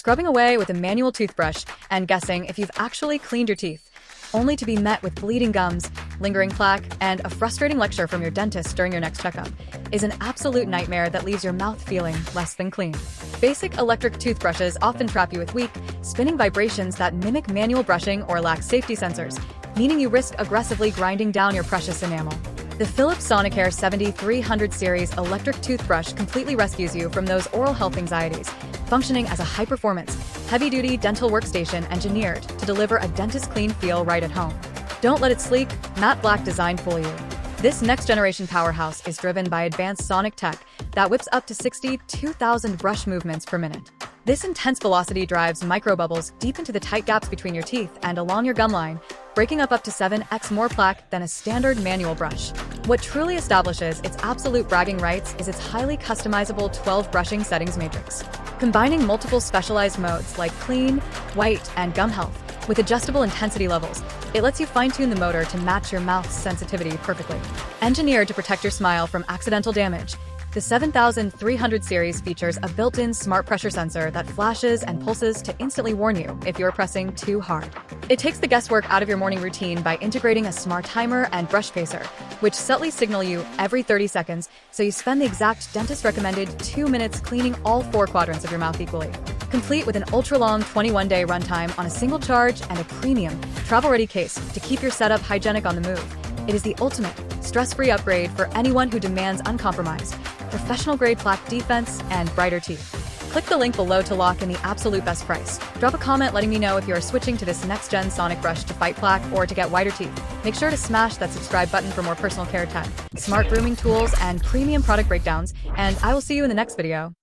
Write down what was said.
scrubbing away with a manual toothbrush and guessing if you've actually cleaned your teeth, only to be met with bleeding gums, lingering plaque, and a frustrating lecture from your dentist during your next checkup, is an absolute nightmare that leaves your mouth feeling less than clean. Basic electric toothbrushes often trap you with weak, spinning vibrations that mimic manual brushing or lack safety sensors, meaning you risk aggressively grinding down your precious enamel. The Philips Sonicare 7300 Series Electric Toothbrush completely rescues you from those oral health anxieties, functioning as a high-performance, heavy-duty dental workstation engineered to deliver a dentist-clean feel right at home. Don't let its sleek, matte black design fool you. This next-generation powerhouse is driven by advanced sonic tech that whips up to 62,000 brush movements per minute. This intense velocity drives microbubbles deep into the tight gaps between your teeth and along your gum line, breaking up to 7x more plaque than a standard manual brush. What truly establishes its absolute bragging rights is its highly customizable 12 brushing settings matrix. Combining multiple specialized modes like clean, white, and gum health with adjustable intensity levels, it lets you fine-tune the motor to match your mouth's sensitivity perfectly. Engineered to protect your smile from accidental damage, the 7300 series features a built-in smart pressure sensor that flashes and pulses to instantly warn you if you're pressing too hard. It takes the guesswork out of your morning routine by integrating a SmarTimer and BrushPacer, which subtly signal you every 30 seconds, so you spend the exact dentist-recommended 2 minutes cleaning all 4 quadrants of your mouth equally. Complete with an ultra-long 21-day runtime on a single charge and a premium, travel-ready case to keep your setup hygienic on the move. It is the ultimate, stress-free upgrade for anyone who demands uncompromised, professional-grade plaque defense and brighter teeth. Click the link below to lock in the absolute best price. Drop a comment letting me know if you are switching to this next-gen sonic brush to fight plaque or to get whiter teeth. Make sure to smash that subscribe button for more personal care tech, smart grooming tools, and premium product breakdowns, and I will see you in the next video.